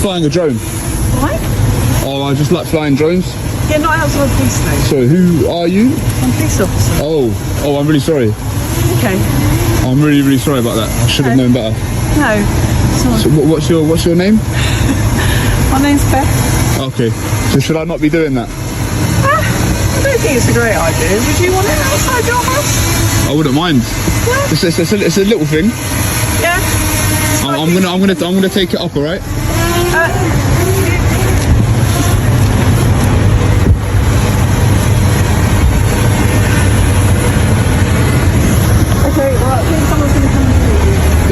just flying a drone. What? Oh, I just like flying drones. Yeah, not outside the police station. So who are you? I'm a police officer. Oh, I'm really sorry. Okay. I'm really, really sorry about that. I should have known better. No. So what's your name? My name's Beth. Okay. So should I not be doing that? I don't think it's a great idea. Would you want it outside your house? I wouldn't mind. Yeah. It's a little thing. Yeah. I'm gonna take it up, all right? Okay, well, I think someone's going to come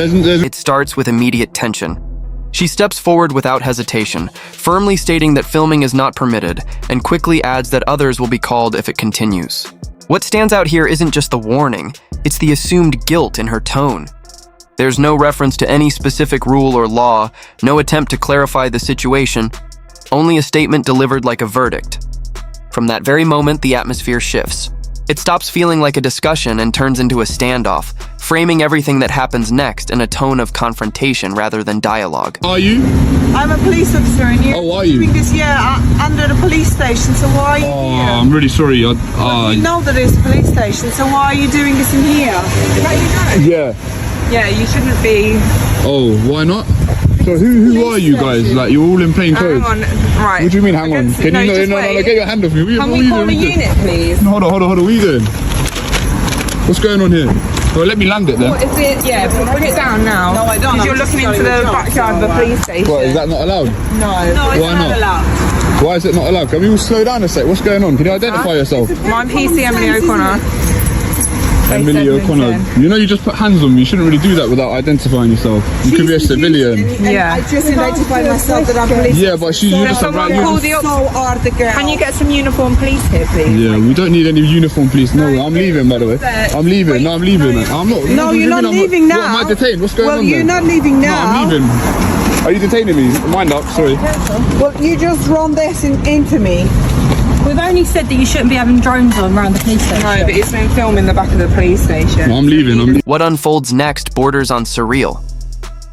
and see you. It starts with immediate tension. She steps forward without hesitation, firmly stating that filming is not permitted, and quickly adds that others will be called if it continues. What stands out here isn't just the warning, it's the assumed guilt in her tone. There's no reference to any specific rule or law, no attempt to clarify the situation, only a statement delivered like a verdict. From that very moment, the atmosphere shifts. It stops feeling like a discussion and turns into a standoff, framing everything that happens next in a tone of confrontation rather than dialogue. Are you? I'm a police officer and you're Oh, are you? doing this under the police station, so why are you here? I'm really sorry. You know that it's a police station, so why are you doing this in here? Yeah. Yeah, you shouldn't be. Oh, why not? So who are you guys? Like, you're all in plain clothes. Hang on, right. What do you mean, hang on? Can you no, get your hand off me. Can we call a unit, please? No, hold on, what are you doing? What's going on here? Well, let me land it then. What is it? Yeah, bring it down now. No, I don't. Because you're looking into the backyard of the police station. What, is that not allowed? No, it's not allowed. Why is it not allowed? Can we all slow down a sec? What's going on? Can you identify yourself? I'm PC Emily O'Connor. Emily O'Connor. You know you just put hands on me. You shouldn't really do that without identifying yourself. You could be a civilian. Yeah. I just identified myself that I'm police. Yeah, but you're just a right. Can you get some uniform police here, please? Yeah, we don't need any uniform police. No, I'm leaving, by the way. I'm leaving. No, I'm leaving. I'm not. No, you're not leaving now. What, am I detained? What's going on? Well, you're not leaving now. No, I'm leaving. Are you detaining me? Mind up, sorry. Well, you just run this into me. We've only said that you shouldn't be having drones on around the police station. No, but it's been filmed in the back of the police station. No, I'm leaving. What unfolds next borders on surreal.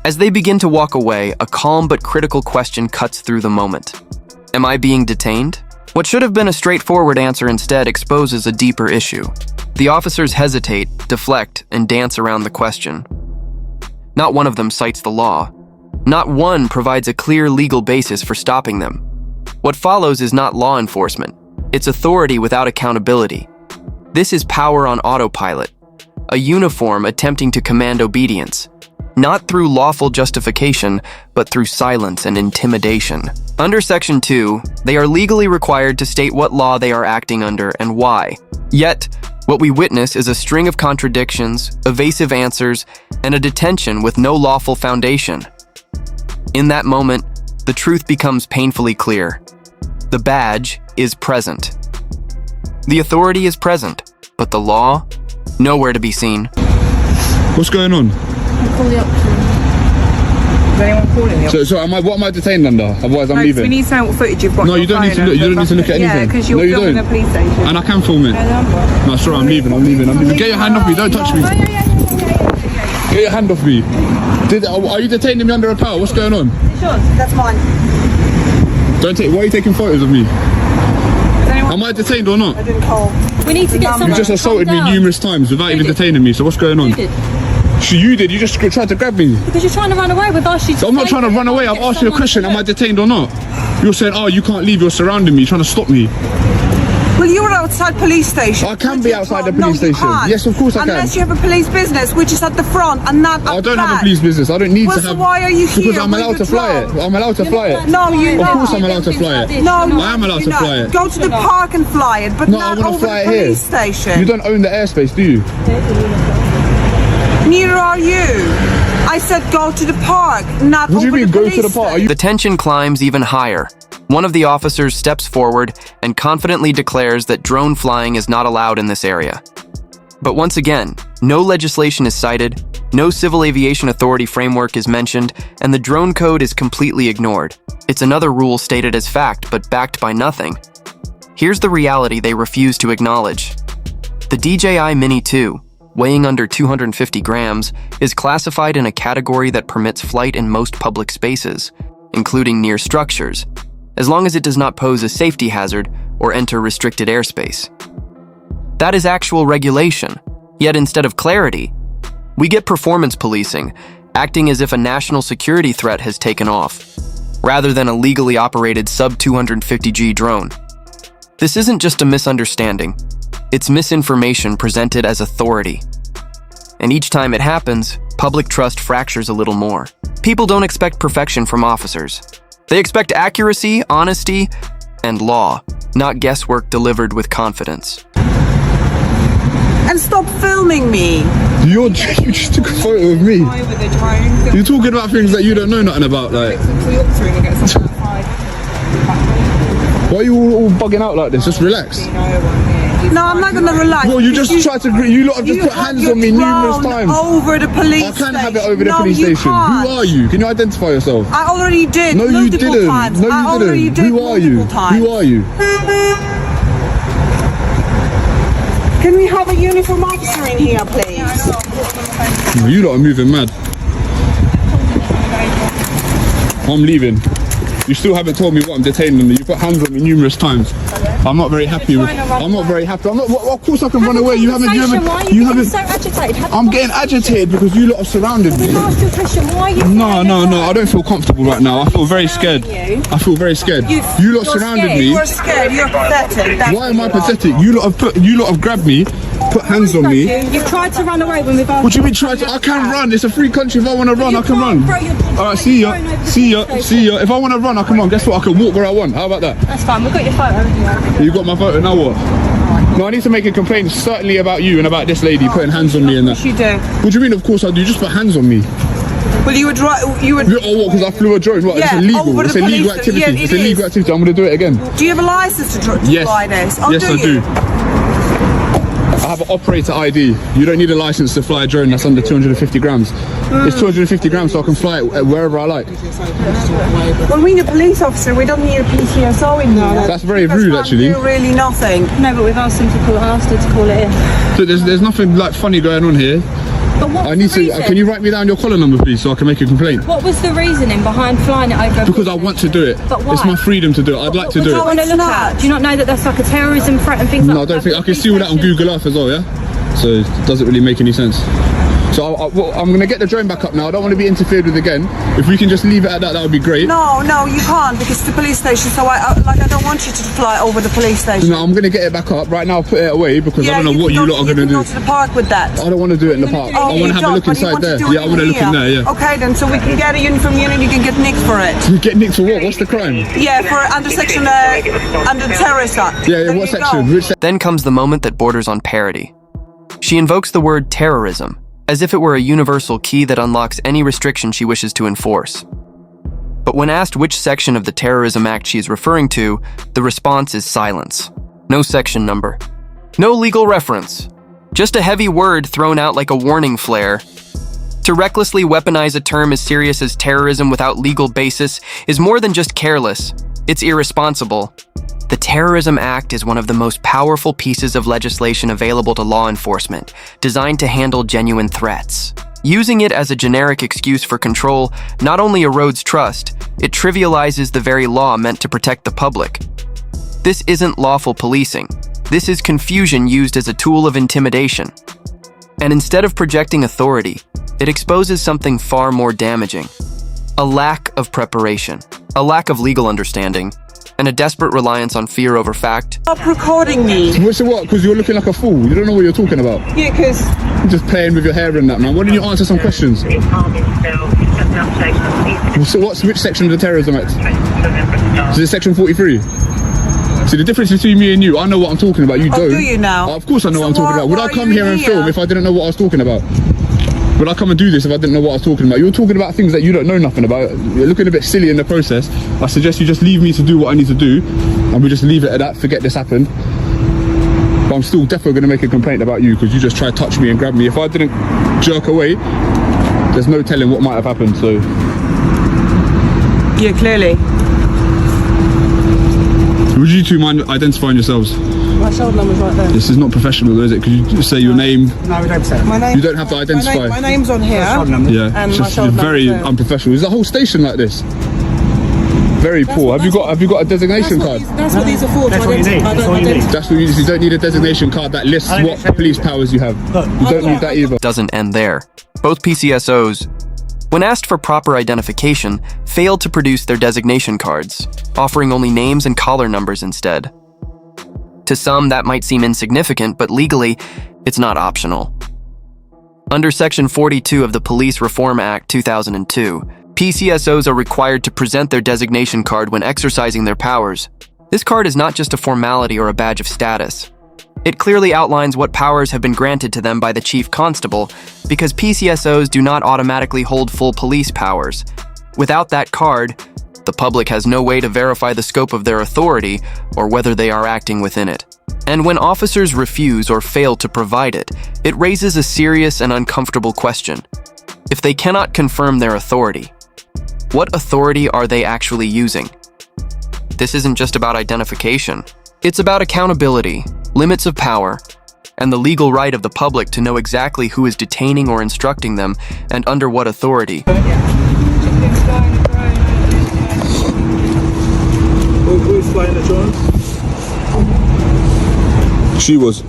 As they begin to walk away, a calm but critical question cuts through the moment. Am I being detained? What should have been a straightforward answer instead exposes a deeper issue. The officers hesitate, deflect, and dance around the question. Not one of them cites the law. Not one provides a clear legal basis for stopping them. What follows is not law enforcement. It's authority without accountability. This is power on autopilot, a uniform attempting to command obedience, not through lawful justification, but through silence and intimidation. Under Section 2, they are legally required to state what law they are acting under and why. Yet, what we witness is a string of contradictions, evasive answers, and a detention with no lawful foundation. In that moment, the truth becomes painfully clear. The badge is present. The authority is present, but the law, nowhere to be seen. What's going on? Call the option. Is anyone calling you? So what am I detained under? Otherwise I'm leaving. We need to know what footage you've got. No, you don't need to look. You don't need to look at anything. Yeah, because you're filming a police station. And I can film it. No, sorry, I'm leaving. Get your hand off me. Don't touch me. Get your hand off me. Are you detaining me under a power? What's going on? It's yours. That's mine. Why are you taking photos of me? Am I detained or not? I didn't call. We need to get someone. You just assaulted me numerous times without even detaining me, so what's going on? You did. You did? You just tried to grab me. Because you're trying to run away. We've asked you to. I'm not trying to run away. I've asked you a question. Am I detained or not? You're saying, oh, you can't leave. You're surrounding me. You're trying to stop me. Well, you're outside police station. I can be outside the police station. Can't. Yes, of course I can. Unless you have a police business, which is at the front and not at the back. I don't have a police business. I don't need to have. So why are you here? Because I'm allowed to fly it. I'm allowed to fly it. No, you're not. Of course I'm allowed to fly it. No, I am allowed to fly it. Go to the park and fly it, but No, I not want to over fly the it here. police station. You don't own the airspace, do you? Neither are you. I said go to the park, not What do you over mean the go police to the park? Are you The tension climbs even higher. One of the officers steps forward and confidently declares that drone flying is not allowed in this area. But once again, no legislation is cited, no Civil Aviation Authority framework is mentioned, and the drone code is completely ignored. It's another rule stated as fact, but backed by nothing. Here's the reality they refuse to acknowledge. The DJI Mini 2, weighing under 250 grams, is classified in a category that permits flight in most public spaces. including near structures, as long as it does not pose a safety hazard or enter restricted airspace. That is actual regulation, yet instead of clarity, we get performance policing, acting as if a national security threat has taken off, rather than a legally operated sub-250G drone. This isn't just a misunderstanding, it's misinformation presented as authority. And each time it happens, public trust fractures a little more. People don't expect perfection from officers. They expect accuracy, honesty, and law, not guesswork delivered with confidence. And stop filming me. You just took a photo of me. You're talking about things that you don't know nothing about, like. Why are you all bugging out like this? Just relax. No, I'm not gonna relax. Well, you lot have just put hands on me numerous times. Over the police I can't have it over the police station. Can't. Who are you? Can you identify yourself? I already did. No, you didn't. Times. No, you didn't. Who are you? Who are you? Can we have a uniform officer in here, please? No, you lot are moving mad. I'm leaving. You still haven't told me what I'm detaining them. You put hands on me numerous times. I'm not very happy with. I'm not very happy. I'm not. Well, of course I can run away. You haven't. So agitated? I'm getting agitated because you lot have surrounded me. Ask you a question. Why are you? No. I don't feel comfortable right now. I feel very scared. I feel very scared. You lot surrounded me. You're scared. You're pathetic. Why am I pathetic? You lot have grabbed me, put hands on me. You've tried to run away when we've asked. What do you mean try to? I can run. It's a free country. If I want to run, I can run. All right, see ya. If I want to run, I can run. Guess what? I can walk where I want. How about that? That's fine. We've got your photo, haven't you? You got my photo. Now what? No, I need to make a complaint certainly about you and about this lady putting hands on me and that. You do. What do you mean? Of course I do. You just put hands on me. Well, you would. Oh, what? Because I flew a drone? What? Yeah, it's illegal. over It's the a legal police- activity. yeah, It's it a legal is. activity. I'm going to do it again. Do you have a license to fly this? Oh, Yes, do I you? do. I have an operator ID. You don't need a license to fly a drone that's under 250 grams. It's 250 grams, so I can fly it wherever I like. Well, we need a police officer. We don't need a PCSO in here. That's very rude, actually. Do really nothing. No, but we've asked her to call it in. So there's nothing like funny going on here. But what's I need the to. reason? Can you write me down your collar number, please, so I can make a complaint? What was the reasoning behind flying it over? Because I want to do it. But why? It's my freedom to do it. I'd like to do I it. want to look at. Do you not know that that's like a terrorism threat and things like that? No, I don't think I can see all that on Google Earth as well. Yeah. So it doesn't really make any sense. So I'm going to get the drone back up now. I don't want to be interfered with again. If we can just leave it at that, that would be great. No, you can't because it's the police station. So I don't want you to fly over the police station. No, I'm going to get it back up right now. Put it away because I don't know what you lot are going to do. Go to the park with that. I don't want to do it in the park. I want to have a look inside there. Yeah, I want to look in there. Yeah. Okay, then so we can get a uniform unit. You can get nicked for it. You get nicked for what? What's the crime? Yeah, for under section under terrorist act. Yeah. What section? Which section? Then comes the moment that borders on parody. She invokes the word terrorism, as if it were a universal key that unlocks any restriction she wishes to enforce. But when asked which section of the Terrorism Act she is referring to, the response is silence. No section number. No legal reference. Just a heavy word thrown out like a warning flare. To recklessly weaponize a term as serious as terrorism without legal basis is more than just careless. It's irresponsible. The Terrorism Act is one of the most powerful pieces of legislation available to law enforcement, designed to handle genuine threats. Using it as a generic excuse for control not only erodes trust, it trivializes the very law meant to protect the public. This isn't lawful policing. This is confusion used as a tool of intimidation. And instead of projecting authority, it exposes something far more damaging. A lack of preparation, a lack of legal understanding, and a desperate reliance on fear over fact. Stop recording me. So what? Because you're looking like a fool. You don't know what you're talking about. Yeah, because You're just playing with your hair and that, man. Why didn't you answer some questions? So which section of the Terrorism Act? Is it section 43? See, the difference between me and you, I know what I'm talking about, you don't. do you now? Of course I know So what I'm talking about. Would why I come are you here and here? film if I didn't know what I was talking about? Would I come and do this if I didn't know what I was talking about? You're talking about things that you don't know nothing about. You're looking a bit silly in the process. I suggest you just leave me to do what I need to do, and we just leave it at that, forget this happened. But I'm still definitely going to make a complaint about you because you just tried to touch me and grab me. If I didn't jerk away, there's no telling what might have happened, so... yeah, clearly. Would you two mind identifying yourselves? My shoulder number's right there. This is not professional, is it? Could you just say your name? No, we don't say it. My name. You don't have to identify. My name's on here. Yeah, And it's my just shoulder very number's there. unprofessional. Is the whole station like this? Very poor. Have you got a designation card? That's what these are for. That's what you need. That's all you need. That's what you don't need a designation card that lists what police powers you have. You don't need that either. Doesn't end there. Both PCSOs, when asked for proper identification, failed to produce their designation cards, offering only names and collar numbers instead. To some, that might seem insignificant, but legally, it's not optional. Under Section 42 of the Police Reform Act 2002, PCSOs are required to present their designation card when exercising their powers. This card is not just a formality or a badge of status. It clearly outlines what powers have been granted to them by the Chief Constable, because PCSOs do not automatically hold full police powers. Without that card, the public has no way to verify the scope of their authority or whether they are acting within it. And when officers refuse or fail to provide it, it raises a serious and uncomfortable question. If they cannot confirm their authority, what authority are they actually using? This isn't just about identification. It's about accountability, limits of power, and the legal right of the public to know exactly who is detaining or instructing them and under what authority. Who is flying the drones? She was.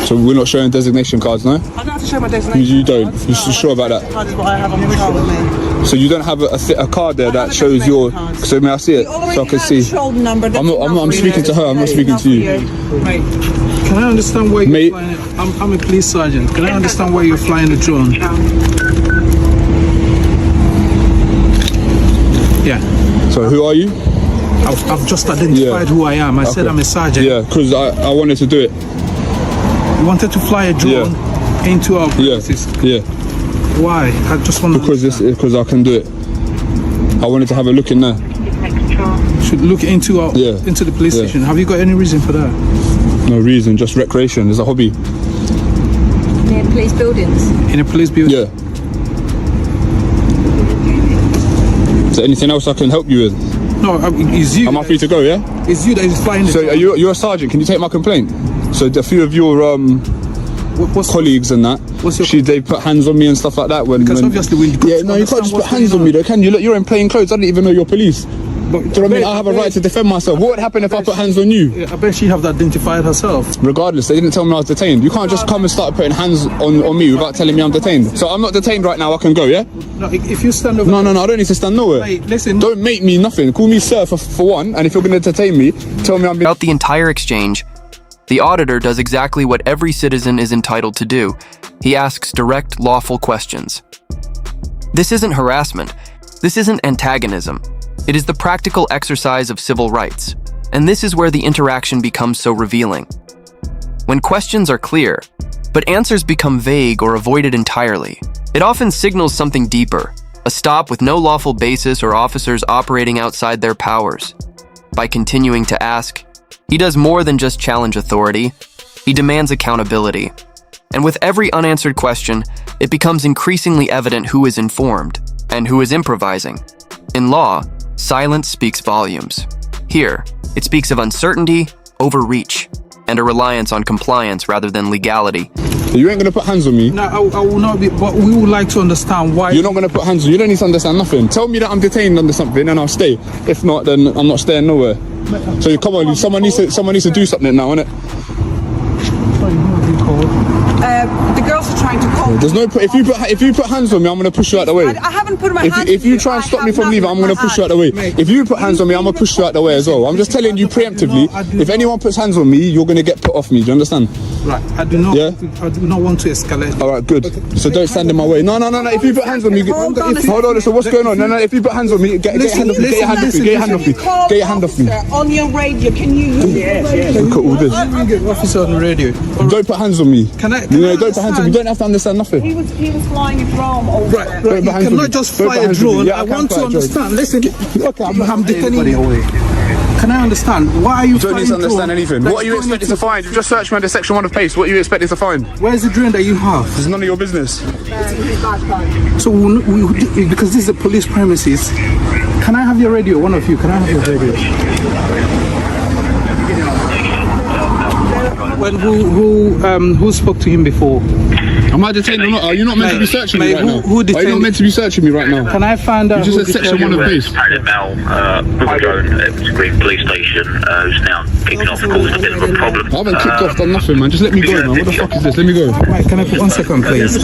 So we're not showing designation cards, no? I don't have to show my designation. You don't? You're sure about that? Card is what I have on the shoulder with me. So you don't have a card there that shows your... So may I see it? So I can see. Shoulder number. I'm speaking to her, I'm not speaking to you. Mate, can I understand why you're flying? I'm a police sergeant. Can I understand why you're flying the drone? Yeah. So who are you? I've just identified who I am. I said I'm a sergeant. Yeah, because I wanted to do it. You wanted to fly a drone into our premises? Yeah. Why? I just want to because I can do it. I wanted to have a look in there. Should look into the police station. Have you got any reason for that? No reason, just recreation. It's a hobby. Near police buildings. In a police building? Yeah. Is there anything else I can help you with? No, it's you. Am I free to go, yeah? It's you that is flying the So drone. you're a sergeant, can you take my complaint? So a few of your colleagues and that, they put hands on me and stuff like that Because obviously when you go you can't just put hands on me though, can you? Look, you're in plain clothes, I didn't even know you're police. Do you know what I mean? I have a right to defend myself. What would happen if I put hands on you? I bet she have identified herself. Regardless, they didn't tell me I was detained. You can't just come and start putting hands on me without telling me I'm detained. So I'm not detained right now, I can go, yeah? No, if you stand over... No, I don't need to stand nowhere. Wait, listen. Don't make me nothing. Call me sir for one, and if you're going to detain me, tell me I'm... Throughout the entire exchange, the auditor does exactly what every citizen is entitled to do. He asks direct, lawful questions. This isn't harassment. This isn't antagonism. It is the practical exercise of civil rights, and this is where the interaction becomes so revealing. When questions are clear, but answers become vague or avoided entirely, it often signals something deeper, a stop with no lawful basis or officers operating outside their powers. By continuing to ask, he does more than just challenge authority, he demands accountability. And with every unanswered question, it becomes increasingly evident who is informed and who is improvising. In law, silence speaks volumes. Here, it speaks of uncertainty, overreach, and a reliance on compliance rather than legality. You ain't gonna put hands on me. No, I will not be, but we would like to understand why... You're not gonna put hands on me. You don't need to understand nothing. Tell me that I'm detained under something and I'll stay. If not, then I'm not staying nowhere. So come on, someone needs to do something now, innit? Sorry, who have you called? The girls are trying to call. There's no if you put hands on me, I'm gonna push you out the way. I haven't put my hands on you. If you try and stop me from leaving, I'm gonna push you out the way. If you put hands on me, I'm gonna push you out the way as well. I'm just telling you preemptively. If anyone puts hands on me, you're gonna get put off me. Do you understand? Right. I do not. Yeah? I do not want to escalate. All right, good. So don't stand in my way. No. If you put hands on me, hold on. So what's going on? No. If you put hands on me, get your hand off me. Get your hand off me. Get your hand off me. Get your hand off me. On your radio, can you use it? Look at all this. Officer on the radio. Don't put hands on me. Can I don't put hands on me. You don't have to understand nothing. He was flying a drone. Right. You cannot just fly a drone. I want to understand. Listen. Okay, I'm detaining you. Can I understand? Why are you don't need to understand anything. What are you expected to find? You've just searched me under section 1 of PACE. What are you expected to find? Where's the drone that you have? It's none of your business. So, because this is a police premises, can I have your radio? One of you, can I have your radio? Well, who spoke to him before? Am I detained or not? Are you not meant to be searching me right now? Who Are you not detained? meant to be searching me right now? Can I find out? You just said section 1 of base. Added Mel, drone at Green Police Station, who's now kicking off, causing a bit of a problem. I haven't kicked off, done nothing, man. Just let me go, man. What the fuck is this? Let me go. Right, can I put 1 second, please?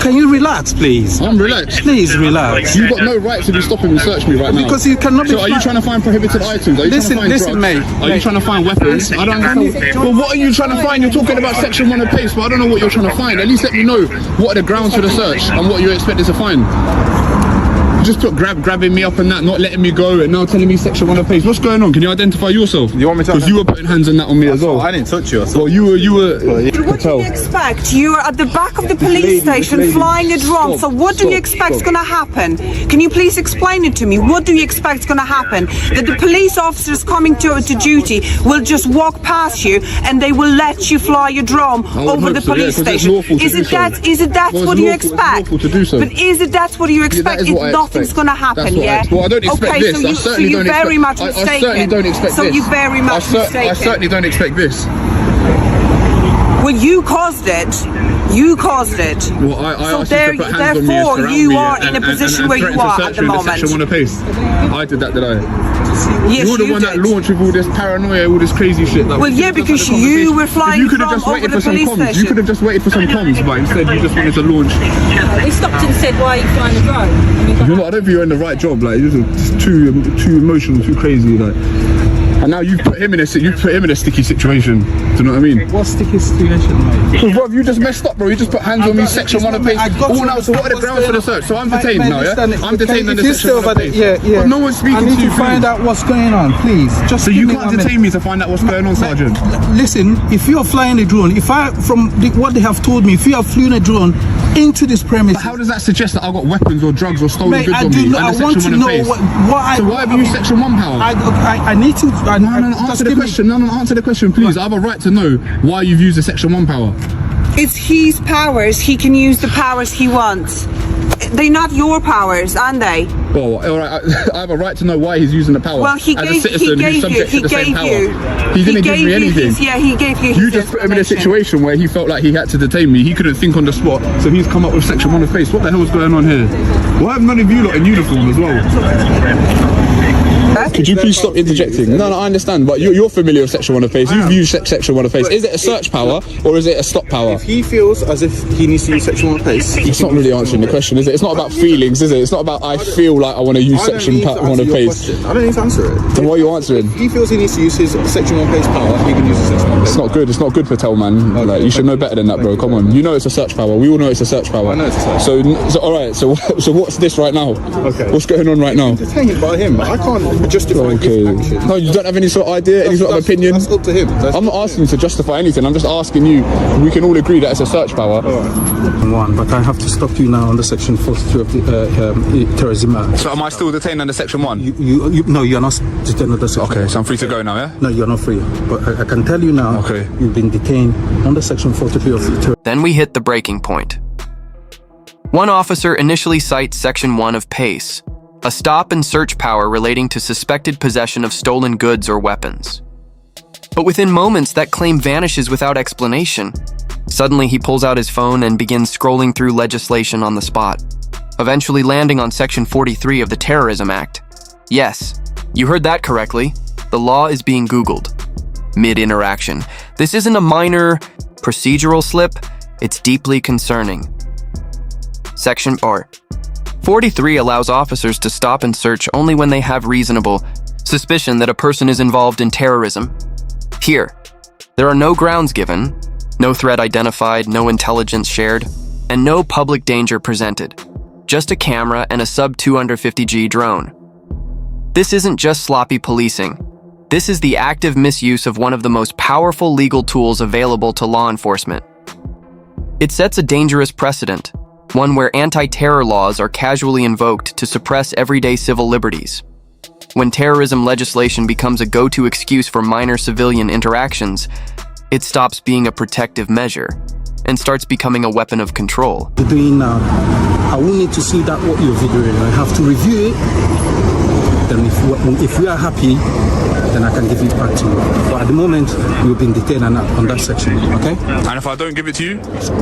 Can you relax, please? I'm relaxed. Please relax. You've got no right to be stopping and search me right now. Because you cannot be. So are you trying to find prohibited items? Are you Listen, trying to find drugs? mate. Are you trying to find weapons? I don't understand. Well, what are you trying to find? You're talking about section 1 of PACE, but I don't know what you're trying to find. At least let me know what are the grounds for the search and what you're expected to find. You just put grabbing me up and that, not letting me go, and now telling me section 1 of PACE. What's going on? Can you identify yourself? You want me to? Because you were putting hands on that on me as well. I didn't touch you. Well, you were. What do you expect? You are at the back of the police station flying a drone. So what do you expect is going to happen? Can you please explain it to me? What do you expect is going to happen? That the police officers coming to duty will just walk past you and they will let you fly your drone over the police station? Is it that what you expect? But is it that's what you expect? If nothing's going to happen, yeah? Well, I don't expect this. So you're very much mistaken. I certainly don't expect so this. you're very much mistaken. I certainly don't expect this. Well, you caused it. You caused it. Well, I so asked you to put hands on me and therefore, surround you me are in a position where you are at the moment. Section 1 of PACE. I did that, did I? Yes, You're the one that launched with all this paranoia, all this crazy shit. Well, yeah, because you were flying from over the police station. You could have just waited for some comms, but instead you just wanted to launch. He stopped and said, why are you flying the drone? You know, I don't think you're in the right job. Like, you're just too emotional, too crazy. Like, and now you've put him in a sticky situation. Do you know what I mean? What sticky situation, mate? Because bro, you just messed up, bro. You just put hands on me, section 1 of PACE. Oh, now, so what are the grounds for the search? So I'm detained now, yeah? I'm detained under section 1 of PACE. Yeah. But no one's speaking to you. I need to find out what's going on, please. Just so you can't detain me to find out what's going on, Sergeant? Listen, if you're flying a drone, what they have told me, if you have flown a drone into this premise, but how does that suggest that I've got weapons or drugs or stolen goods on me? I want to know what. So why have you used section 1 power? I need to. Answer the question. No, answer the question, please. I have a right to know why you've used the section 1 power. It's his powers. He can use the powers he wants. They're not your powers, aren't they? Well, all right. I have a right to know why he's using the power. Well, he gave you. He didn't give me anything. He gave you. You just put him in a situation where he felt like he had to detain me. He couldn't think on the spot, so he's come up with section 1 of PACE. What the hell is going on here? Why have none of you lot in uniform as well? Could you please stop interjecting? No, I understand, but you're familiar with section 1 of PACE. You've used section 1 of PACE. Is it a search power or is it a stop power? If he feels as if he needs to use section 1 of PACE, it's not really answering the question, is it? It's not about feelings, is it? It's not about I feel like I want to use section 1 of PACE. I don't need to answer it. Then what are you answering? If he feels he needs to use his section 1 PACE power, he can use his section 1 PACE. It's not good. It's not good for Patel, man. Okay, like, you should know better than that, bro. Come on. You know it's a search power. We all know it's a search power. I know it's a search. So all right. So what's this right now? Okay. What's going on right now? Detained by him. I can't justify his action. No, you don't have any sort of idea, any sort of opinion. That's up to him. I'm not asking you to justify anything. I'm just asking you. We can all agree that it's a search power. One, but I have to stop you now under section 42 of the Terrorism Act. So am I still detained under section 1? No, you're not detained under section 1. Okay, so I'm free to go now, yeah? No, you're not free. But I can tell you now. Okay. You've been detained under section 43 of the Then we hit the breaking point. One officer initially cites section 1 of PACE, a stop and search power relating to suspected possession of stolen goods or weapons. But within moments, that claim vanishes without explanation. Suddenly, he pulls out his phone and begins scrolling through legislation on the spot, eventually landing on section 43 of the Terrorism Act. Yes, you heard that correctly. The law is being Googled. Mid-interaction. This isn't a minor procedural slip, it's deeply concerning. Section 43 allows officers to stop and search only when they have reasonable suspicion that a person is involved in terrorism. Here, there are no grounds given, no threat identified, no intelligence shared, and no public danger presented. Just a camera and a sub-250G drone. This isn't just sloppy policing. This is the active misuse of one of the most powerful legal tools available to law enforcement. It sets a dangerous precedent, one where anti-terror laws are casually invoked to suppress everyday civil liberties. When terrorism legislation becomes a go-to excuse for minor civilian interactions, it stops being a protective measure and starts becoming a weapon of control. You're doing now. I will need to see that what you're videoing. I have to review it. Then if we are happy, then I can give it back to you. But at the moment, you've been detained on that section, okay? And if I don't give it to you,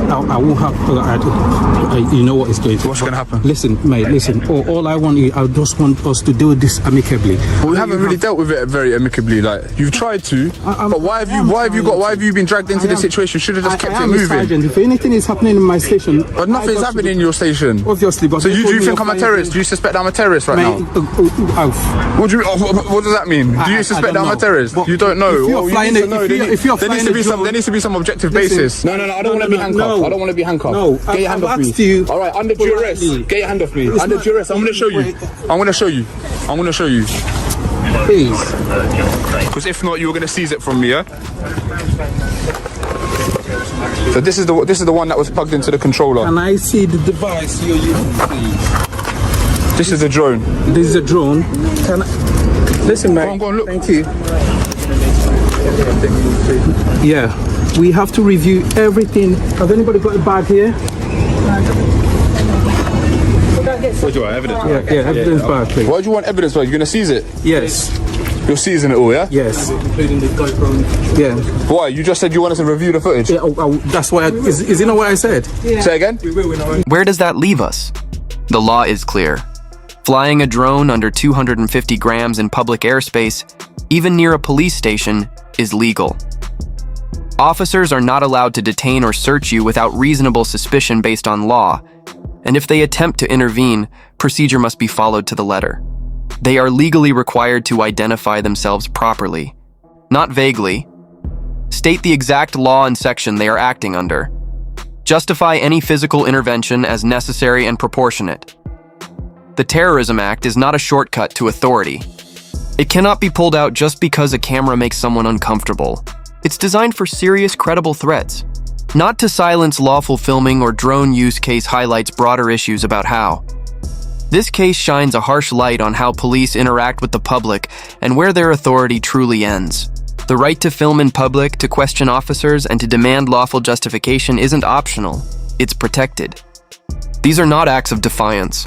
I won't have, you know what is going to what's going to happen? Listen, mate, listen. All I want you, I just want us to deal with this amicably. But we haven't really dealt with it very amicably. Like you've tried to, but why have you been dragged into this situation? Should have just kept it moving. Sergeant. If anything is happening in my station, But nothing's happening in your station. Obviously, but So do you think I'm a terrorist? Do you suspect I'm a terrorist right now? What does that mean? Do you suspect I'm a terrorist? You don't know. There needs to be some objective basis. No, I don't want to be handcuffed. I don't want to be handcuffed. No, get your hand off me. All right, under duress. Get your hand off me. Under duress. I'm going to show you. I'm going to show you. Please. Because if not, you're going to seize it from me, yeah? So this is the one that was plugged into the controller. Can I see the device you're using, please? This is a drone. This is a drone. Can I... Listen, mate. Go on, look. Thank you. Yeah, we have to review everything. Has anybody got a bag here? What do you want, evidence? Yeah, evidence bag, please. Why do you want evidence bag? You're going to seize it? Yes. You're seizing it all, yeah? Yes. Including the GoPro. Yeah. Why? You just said you want us to review the footage. Yeah, that's why. Is it not what I said? Yeah. Say again? Where does that leave us? The law is clear. Flying a drone under 250 grams in public airspace, even near a police station, is legal. Officers are not allowed to detain or search you without reasonable suspicion based on law, and if they attempt to intervene, procedure must be followed to the letter. They are legally required to identify themselves properly, not vaguely. State the exact law and section they are acting under. Justify any physical intervention as necessary and proportionate. The Terrorism Act is not a shortcut to authority. It cannot be pulled out just because a camera makes someone uncomfortable. It's designed for serious, credible threats. Not to silence lawful filming or drone use case highlights broader issues about how. This case shines a harsh light on how police interact with the public and where their authority truly ends. The right to film in public, to question officers, and to demand lawful justification isn't optional. It's protected. These are not acts of defiance.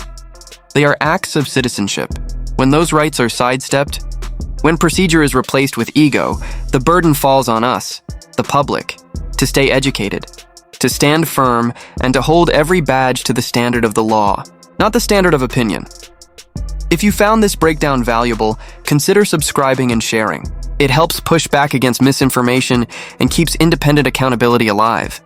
They are acts of citizenship. When those rights are sidestepped, when procedure is replaced with ego, the burden falls on us, the public, to stay educated, to stand firm, and to hold every badge to the standard of the law, not the standard of opinion. If you found this breakdown valuable, consider subscribing and sharing. It helps push back against misinformation and keeps independent accountability alive.